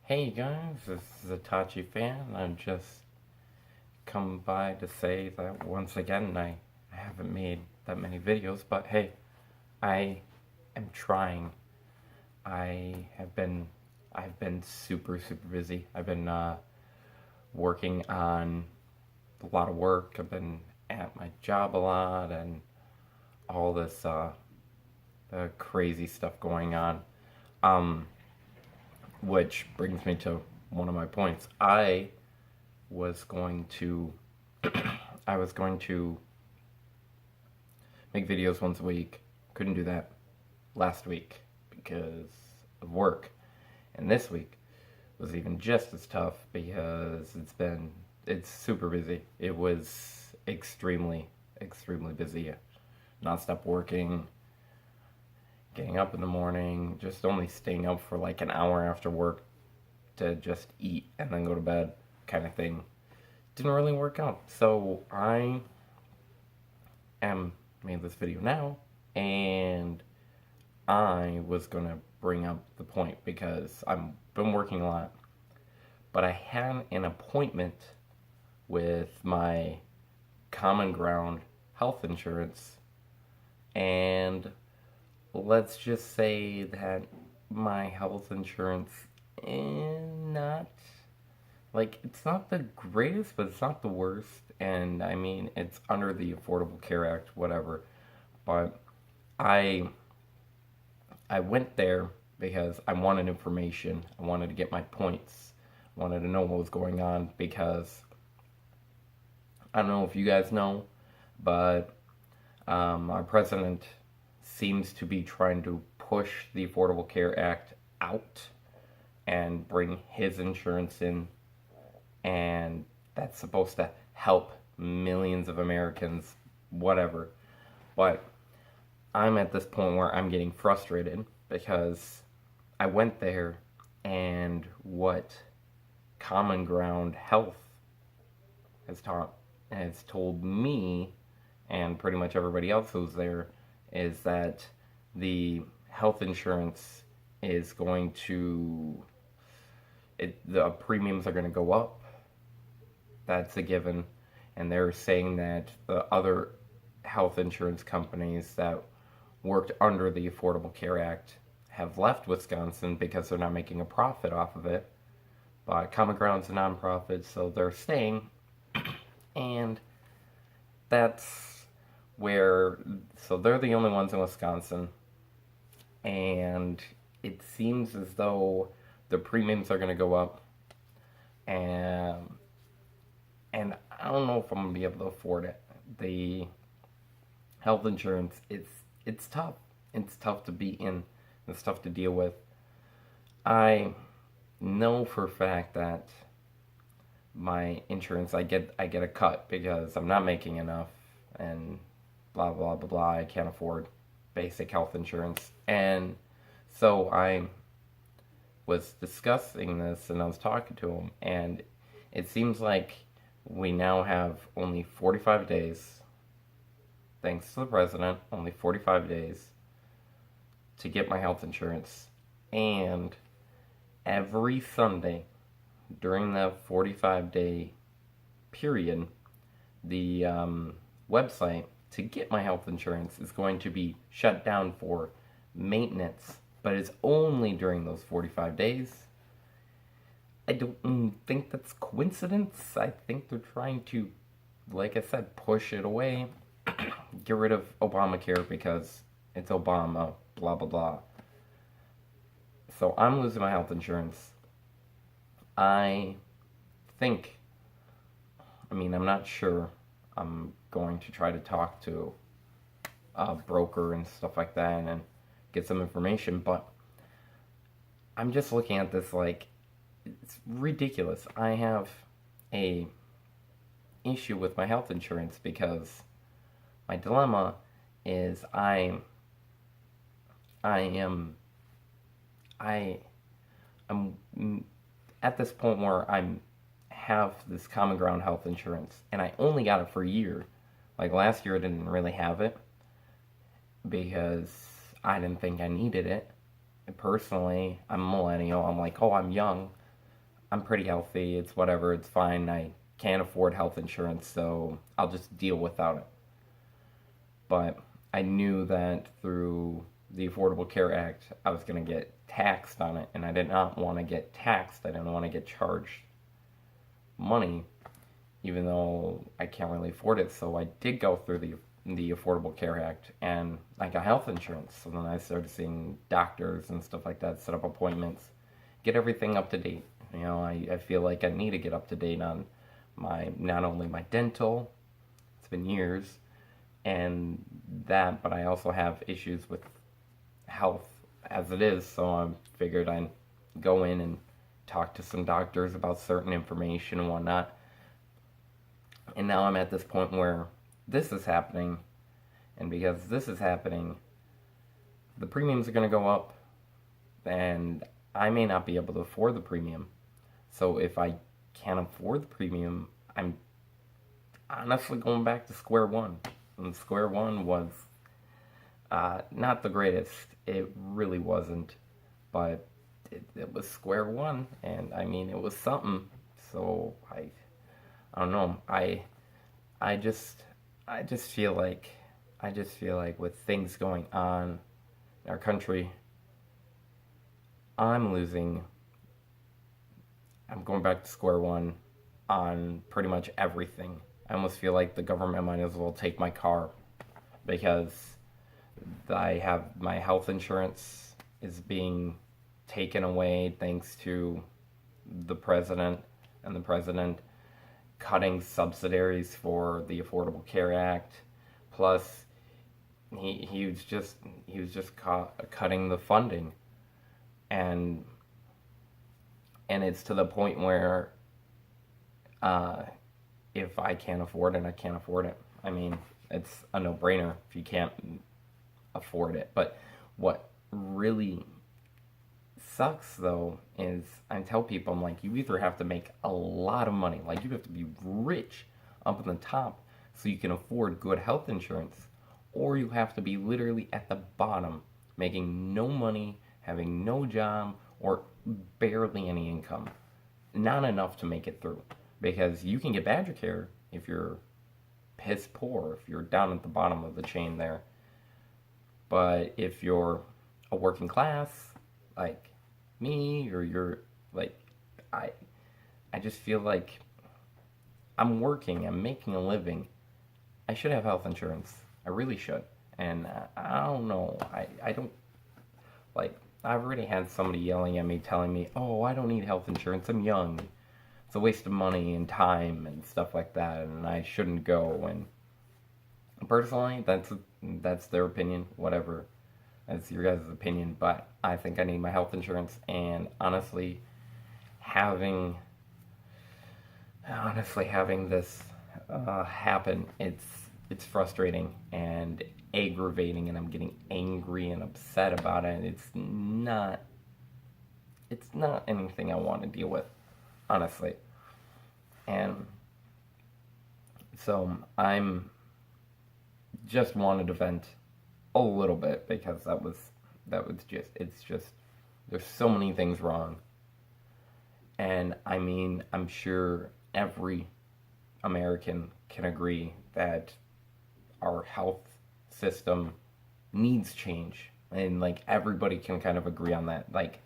Hey guys, this is Itachi fan. I'm just come by to say that once again I haven't made that many videos, but hey, I am trying. I have been I've been super busy. I've been working on a lot of work. I've been at my job a lot and all this the crazy stuff going on. Um, which brings me to one of my points. Was going to I was going to make videos once a week. Couldn't do that last week because of work. And this week was even just as tough because it's super busy. It was extremely busy. Non-stop working, getting up in the morning, just only staying up for like an hour after work to just eat and then go to bed kind of thing. Didn't really work out. So I am made this video now, and I was gonna bring up the point because I've been working a lot, but I had an appointment with my Common Ground health insurance, and let's just say that my health insurance is not like it's not the greatest, but it's not the worst. And I mean, it's under the Affordable Care Act, whatever. But I I went there because I wanted information. I wanted to get my points. I wanted to know what was going on because I don't know if you guys know, but our president seems to be trying to push the Affordable Care Act out and bring his insurance in, and that's supposed to help millions of Americans, whatever. But I'm at this point where I'm getting frustrated because I went there and what Common Ground Health has told me and pretty much everybody else who's there is that the health insurance is going to the premiums are going to go up. That's a given. And they're saying that the other health insurance companies that worked under the Affordable Care Act have left Wisconsin because they're not making a profit off of it. But Common Ground's a nonprofit, so they're staying. And that's where, so they're the only ones in Wisconsin. And it seems as though the premiums are going to go up. And I don't know if I'm going to be able to afford it. The health insurance, it's tough. It's tough to be in. It's tough to deal with. I know for a fact that my insurance, I get a cut because I'm not making enough, and blah blah blah blah. I can't afford basic health insurance, and so I was discussing this, and I was talking to him, and it seems like we now have only 45 days, thanks to the president, only 45 days to get my health insurance. And every Sunday during the 45-day period, the website to get my health insurance is going to be shut down for maintenance, but it's only during those 45 days. I don't think that's coincidence. I think they're trying to, like I said, push it away, get rid of Obamacare because it's Obama, blah blah blah. So I'm losing my health insurance. I think, I'm not sure. I'm going to try to talk to a broker and stuff like that and get some information, but I'm just looking at this like it's ridiculous. I have a issue with my health insurance because my dilemma is I'm at this point where I'm have this Common Ground health insurance, and I only got it for a year. Like last year, I didn't really have it because I didn't think I needed it. And personally, I'm a millennial. I'm like, oh, I'm young. I'm pretty healthy. It's whatever. It's fine. I can't afford health insurance, so I'll just deal without it. But I knew that through the Affordable Care Act, I was going to get taxed on it, and I did not want to get taxed. I didn't want to get charged money, even though I can't really afford it. So I did go through the Affordable Care Act, and I got health insurance. So then I started seeing doctors and stuff like that, set up appointments, get everything up to date. I feel like I need to get up to date on not only my dental, it's been years, and that, but I also have issues with health as it is, so I figured I'd go in and talk to some doctors about certain information and whatnot. And now I'm at this point where this is happening, and because this is happening, the premiums are going to go up, and I may not be able to afford the premium. So if I can't afford the premium, I'm honestly going back to square one. And square one was not the greatest. It really wasn't. But it was square one. And I mean, it was something. So I don't know. I just feel like with things going on in our country, I'm going back to square one on pretty much everything. I almost feel like the government might as well take my car because I have my health insurance is being taken away thanks to the president, and the president cutting subsidies for the Affordable Care Act. Plus, he was just cutting the funding, and it's to the point where if I can't afford it, I can't afford it. I mean, it's a no-brainer if you can't afford it. But what really sucks, though, is I tell people, I'm like, you either have to make a lot of money, like you have to be rich up in the top so you can afford good health insurance, or you have to be literally at the bottom, making no money, having no job, or barely any income. Not enough to make it through. Because you can get Badger Care if you're piss poor, if you're down at the bottom of the chain there. But if you're a working class, like me, or you're like, I just feel like I'm working, I'm making a living. I should have health insurance. I really should. And I don't know. I don't, like, I've already had somebody yelling at me, telling me, oh, I don't need health insurance, I'm young. It's a waste of money and time and stuff like that, and I shouldn't go. And personally, that's their opinion, whatever. That's your guys' opinion, but I think I need my health insurance, and honestly, having this happen, it's frustrating and aggravating, and I'm getting angry and upset about it. It's not anything I want to deal with, honestly. And so I'm just wanted to vent a little bit because it's just there's so many things wrong. And I mean, I'm sure every American can agree that our health system needs change. And like everybody can kind of agree on that. Like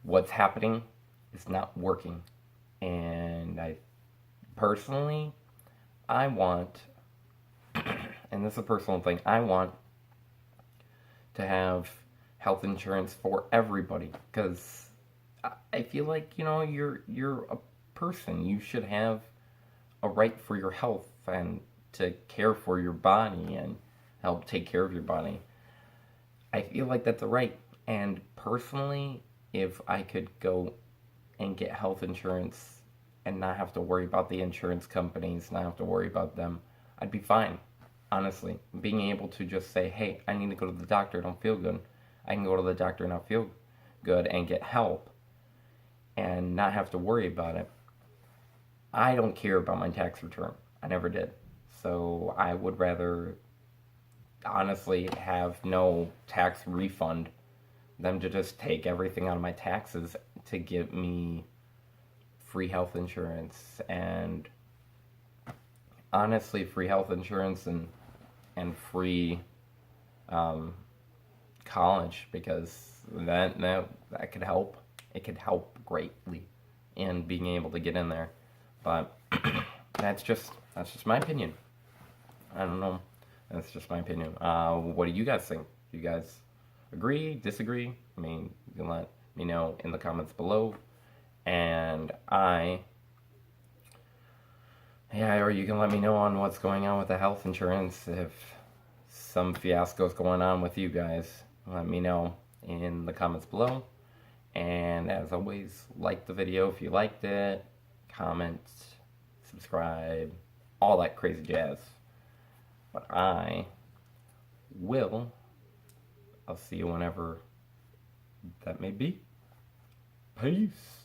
what's happening is not working. And personally, I want, and this is a personal thing, I want to have health insurance for everybody, because I feel like, you're a person. You should have a right for your health and to care for your body and help take care of your body. I feel like that's a right. And personally, if I could go and get health insurance and not have to worry about the insurance companies, not have to worry about them, I'd be fine. Honestly, being able to just say, hey, I need to go to the doctor, I don't feel good. I can go to the doctor and not feel good and get help and not have to worry about it. I don't care about my tax return. I never did. So I would rather honestly have no tax refund than to just take everything out of my taxes to get me free health insurance, and honestly, free health insurance and free college, because that could help. It could help greatly in being able to get in there. But that's just my opinion. I don't know. That's just my opinion. What do you guys think? Do you guys agree, disagree? I mean, you can let me know in the comments below. And or you can let me know on what's going on with the health insurance. If some fiasco's going on with you guys, let me know in the comments below. And as always, like the video if you liked it, comment, subscribe, all that crazy jazz. But I'll see you whenever that may be. Peace.